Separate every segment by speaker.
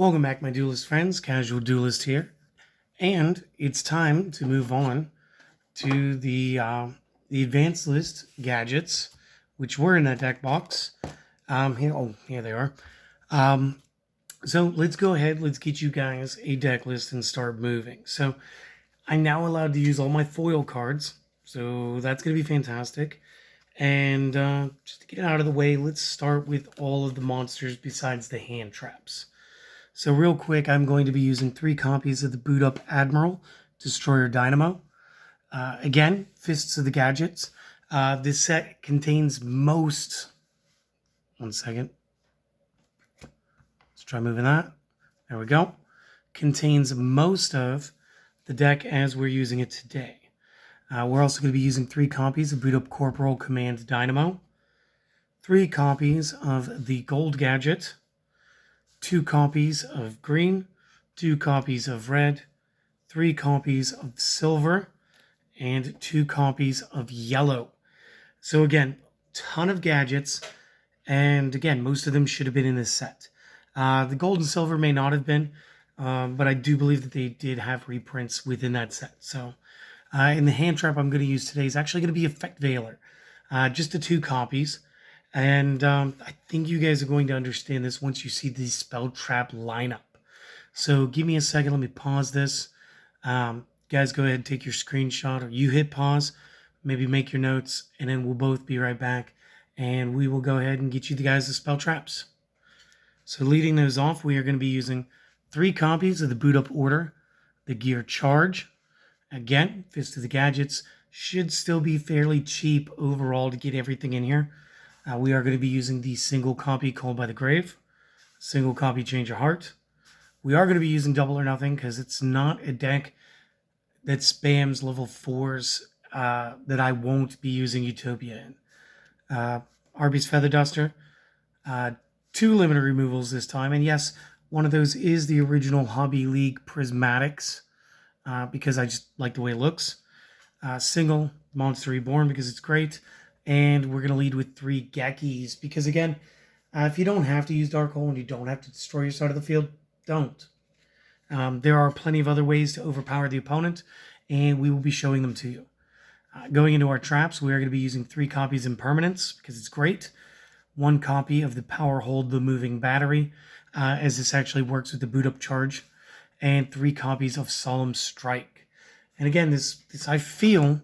Speaker 1: Welcome back, my Duelist friends. Casual Duelist here. And it's time to move on to the advanced list gadgets, which were in that deck box. Here they are. So let's go ahead. Let's get you guys a deck list and start moving. So I'm now allowed to use all my foil cards. So that's going to be fantastic. And just to get it out of the way, let's start with all of the monsters besides the hand traps. So real quick, I'm going to be using 3 copies of the Boot Up Admiral, Destroyer Dynamo. Again, Fists of the Gadgets. This set contains most... One second. Let's try moving that. There we go. Contains most of the deck as we're using it today. We're also going to be using 3 copies of Boot Up Corporal Command Dynamo. 3 copies of the Gold Gadget. 2 copies of green, 2 copies of red, 3 copies of silver, and 2 copies of yellow. So again, ton of gadgets, and again, most of them should have been in this set. The gold and silver may not have been, but I do believe that they did have reprints within that set. So in the hand trap I'm going to use today is actually going to be Effect Veiler. Just the 2 copies. And I think you guys are going to understand this once you see the spell trap lineup. So give me a second. Let me pause this. Guys, go ahead and take your screenshot, or you hit pause, maybe make your notes, and then we'll both be right back. And we will go ahead and get you guys the spell traps. So leading those off, we are going to be using 3 copies of the Boot Up Order, the Gear Charge. Again, Fist of the Gadgets should still be fairly cheap overall to get everything in here. We are going to be using the single copy Called by the Grave, single copy Change Your Heart. We are going to be using Double or Nothing because it's not a deck that spams level 4s that I won't be using Utopia in. Arby's Feather Duster, 2 limited removals this time. And yes, one of those is the original Hobby League Prismatics because I just like the way it looks. Single Monster Reborn because it's great. And we're going to lead with 3 Gekis because, again, if you don't have to use Dark Hole and you don't have to destroy your side of the field, don't. There are plenty of other ways to overpower the opponent, and we will be showing them to you. Going into our traps, we are going to be using 3 copies Impermanence because it's great. 1 copy of the Power Hold the Moving Battery, as this actually works with the Boot Up Charge. And 3 copies of Solemn Strike. And again, this I feel...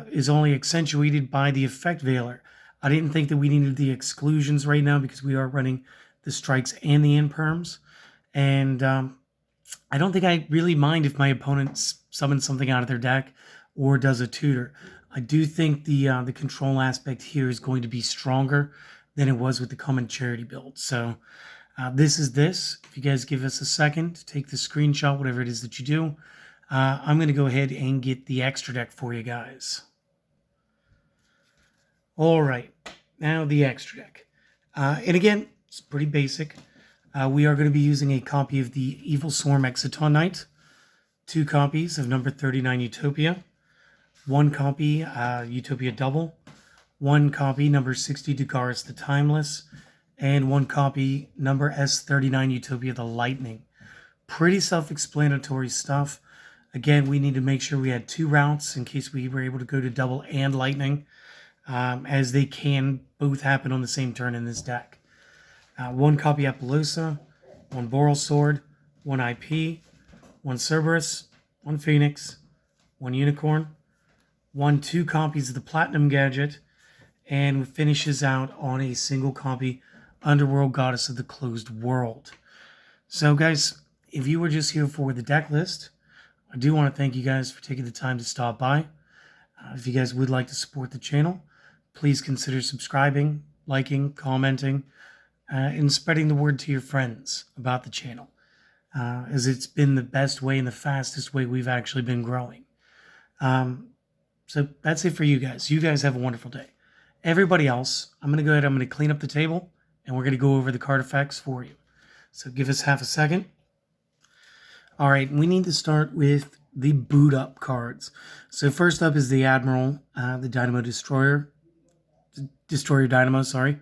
Speaker 1: is only accentuated by the Effect Veiler. I didn't think that we needed the exclusions right now because we are running the strikes and the imperms. And I don't think I really mind if my opponent summons something out of their deck or does a tutor. I do think the control aspect here is going to be stronger than it was with the common charity build. So this is this. If you guys give us a second, take the screenshot, whatever it is that you do. I'm going to go ahead and get the extra deck for you guys. All right, now the extra deck. And again, it's pretty basic. We are going to be using a copy of the Evil Swarm Exciton Knight, 2 copies of number 39 Utopia, 1 copy Utopia Double, 1 copy number 60 Dugaris the Timeless, and 1 copy number S39 Utopia the Lightning. Pretty self-explanatory stuff. Again, we need to make sure we had 2 routes in case we were able to go to Double and Lightning, as they can both happen on the same turn in this deck. 1 copy Appaloosa, 1 Boral Sword, 1 IP, 1 Cerberus, 1 Phoenix, 1 Unicorn, 2 copies of the Platinum Gadget, and finishes out on a single copy Underworld Goddess of the Closed World. So guys, if you were just here for the deck list, I do want to thank you guys for taking the time to stop by. If you guys would like to support the channel, please consider subscribing, liking, commenting, and spreading the word to your friends about the channel, as it's been the best way and the fastest way we've actually been growing. So that's it for you guys. You guys have a wonderful day. Everybody else, I'm going to go ahead, I'm going to clean up the table, and we're going to go over the card effects for you. So give us half a second. All right, we need to start with the boot up cards. So first up is the Admiral, the Dynamo Destroyer Dynamo, sorry.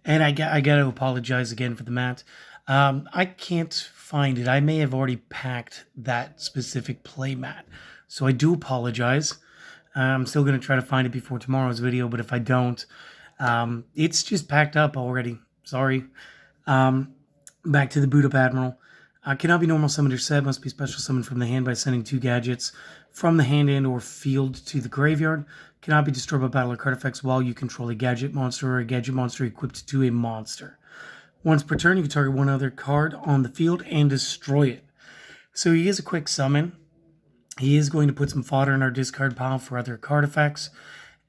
Speaker 1: And I got to apologize again for the mat. I can't find it. I may have already packed that specific play mat. So I do apologize. I'm still going to try to find it before tomorrow's video, but if I don't, it's just packed up already. Sorry. Back to the Boot Up Admiral. Cannot be normal summoned or set. Must be special summoned from the hand by sending 2 gadgets from the hand and or field to the graveyard. Cannot be destroyed by battle or card effects while you control a gadget monster or a gadget monster equipped to a monster. Once per turn, you can target one other card on the field and destroy it. So he is a quick summon. He is going to put some fodder in our discard pile for other card effects.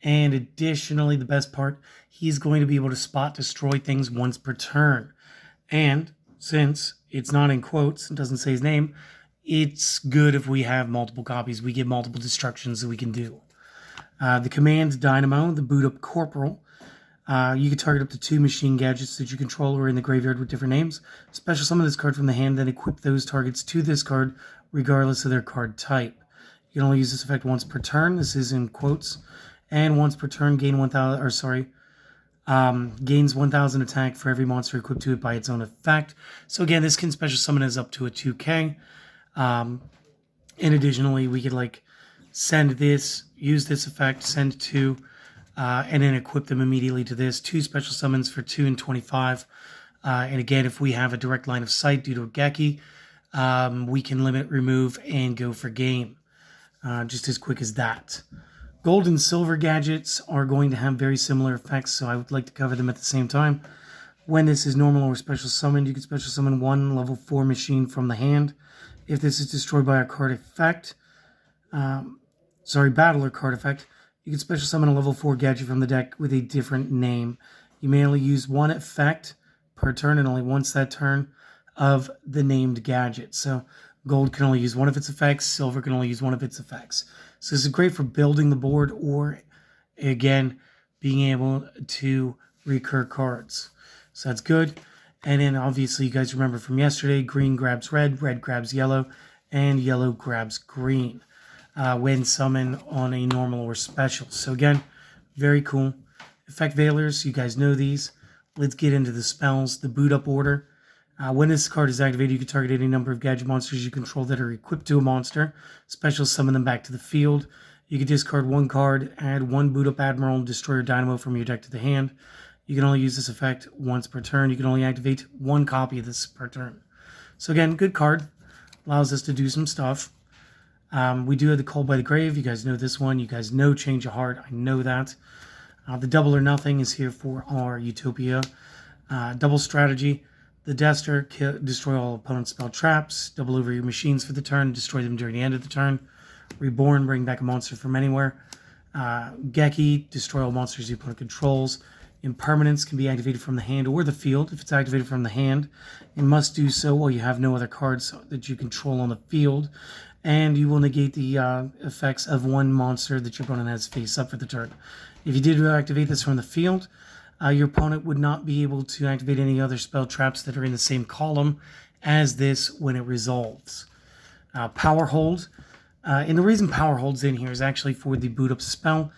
Speaker 1: And additionally, the best part, he's going to be able to spot destroy things once per turn. And since it's not in quotes and doesn't say his name, it's good if we have multiple copies. We get multiple destructions that we can do. The command Dynamo, the Boot Up Corporal. You can target up to 2 machine gadgets that you control or in the graveyard with different names. Special summon this card from the hand, then equip those targets to this card regardless of their card type. You can only use this effect once per turn. This is in quotes. And once per turn, gain 1,000, or sorry, gains 1,000 attack for every monster equipped to it by its own effect. So again, this can special summon as up to a 2k. And additionally, we could like send this, use this effect, send 2, and then equip them immediately to this. 2 special summons for 2 and 25. And again, if we have a direct line of sight due to a Geki, we can limit, remove, and go for game. Just as quick as that. Gold and silver gadgets are going to have very similar effects, so I would like to cover them at the same time. When this is normal or special summoned, you can special summon 1 level 4 machine from the hand. If this is destroyed by a card effect, battle or card effect, you can special summon a level 4 gadget from the deck with a different name. You may only use 1 effect per turn and only once that turn of the named gadget. So gold can only use 1 of its effects, silver can only use 1 of its effects. So this is great for building the board or, again, being able to recur cards. So that's good. And then obviously you guys remember from yesterday, green grabs red, red grabs yellow, and yellow grabs green when summoned on a normal or special. So again, very cool. Effect Veilers, you guys know these. Let's get into the spells. The Boot Up order. When this card is activated, you can target any number of gadget monsters you control that are equipped to a monster. Special summon them back to the field. You can discard 1 card, add 1 Boot Up Admiral, and destroy your Dynamo from your deck to the hand. You can only use this effect once per turn. You can only activate 1 copy of this per turn. So again, good card. Allows us to do some stuff. We do have the Call by the Grave. You guys know this one. You guys know Change of Heart. I know that. The Double or Nothing is here for our Utopia. Double Strategy. The Dester, destroy all opponent's spell traps, double over your machines for the turn, destroy them during the end of the turn. Reborn, bring back a monster from anywhere. Geki, destroy all monsters the opponent controls. Impermanence can be activated from the hand or the field. If it's activated from the hand, it must do so while you have no other cards that you control on the field. And you will negate the effects of 1 monster that your opponent has face up for the turn. If you did activate this from the field, your opponent would not be able to activate any other spell traps that are in the same column as this when it resolves. Power Hold. And the reason Power Hold's in here is actually for the Boot Up spell.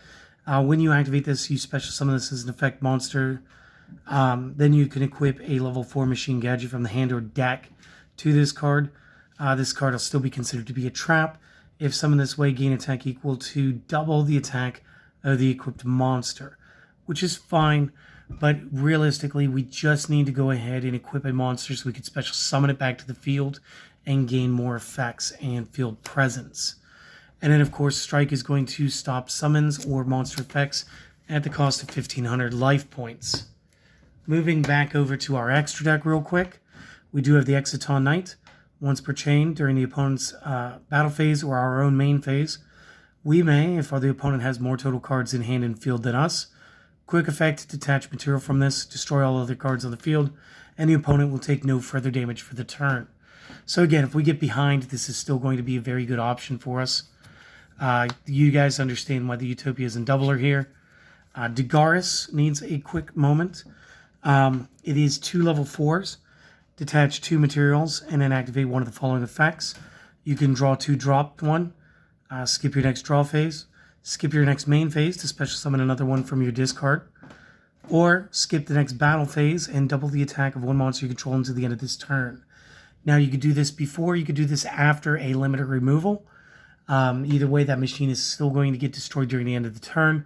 Speaker 1: When you activate this, you special summon this as an effect monster. Then you can equip a level 4 machine gadget from the hand or deck to this card. This card will still be considered to be a trap. If summoned this way, gain attack equal to double the attack of the equipped monster, which is fine. But realistically, we just need to go ahead and equip a monster so we can special summon it back to the field and gain more effects and field presence. And then, of course, Strike is going to stop summons or monster effects at the cost of 1,500 life points. Moving back over to our extra deck real quick, we do have the Exciton Knight. Once per chain during the opponent's battle phase or our own main phase, we may, if the opponent has more total cards in hand and field than us, quick effect, detach material from this, destroy all other cards on the field, and the opponent will take no further damage for the turn. So again, if we get behind, this is still going to be a very good option for us. You guys understand why the Utopia is in doubler here. Dagaris needs a quick moment. It is 2 level 4s. Detach 2 materials and then activate one of the following effects. You can draw 2, drop 1. Skip your next draw phase. Skip your next main phase to special summon another one from your discard. Or skip the next battle phase and double the attack of one monster you control until the end of this turn. Now you could do this before, you could do this after a limited removal. Either way, that machine is still going to get destroyed during the end of the turn,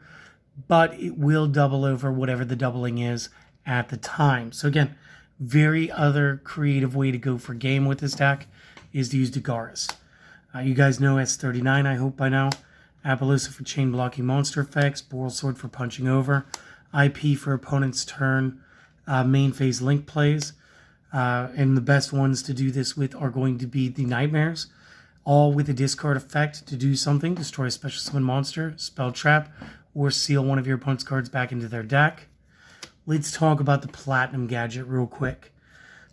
Speaker 1: but it will double over whatever the doubling is at the time. So again, very other creative way to go for game with this deck is to use Duelist. You guys know S39, I hope by now. Appaloosa for chain blocking monster effects, Boral Sword for punching over, IP for opponent's turn, main phase link plays. And the best ones to do this with are going to be the Nightmares, all with a discard effect to do something, destroy a special summon monster, spell trap, or seal one of your opponent's cards back into their deck. Let's talk about the Platinum Gadget real quick.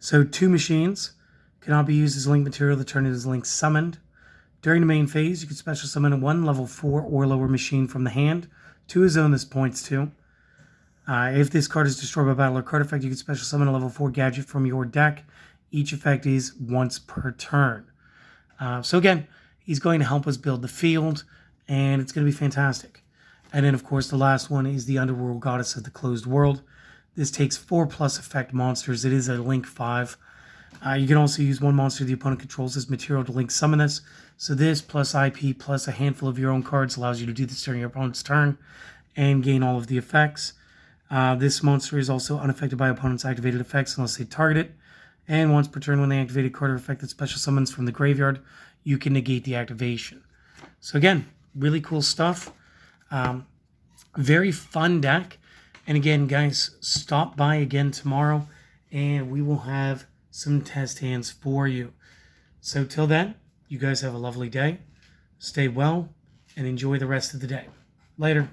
Speaker 1: So 2 machines cannot be used as link material the turn it is link summoned. During the main phase, you can special summon 1 level 4 or lower machine from the hand to a zone this points to. If this card is destroyed by battle or card effect, you can special summon a level 4 gadget from your deck. Each effect is once per turn. So again, he's going to help us build the field, and it's going to be fantastic. And then, of course, the last one is the Underworld Goddess of the Closed World. This takes 4+ effect monsters. It is a link 5. You can also use 1 monster the opponent controls as material to link summon this. So this plus IP plus a handful of your own cards allows you to do this during your opponent's turn and gain all of the effects. This monster is also unaffected by opponent's activated effects unless they target it. And once per turn when they activate a card or effect that special summons from the graveyard, you can negate the activation. So again, really cool stuff. Very fun deck. And again, guys, stop by again tomorrow and we will have some test hands for you. So till then, you guys have a lovely day. Stay well and enjoy the rest of the day. Later.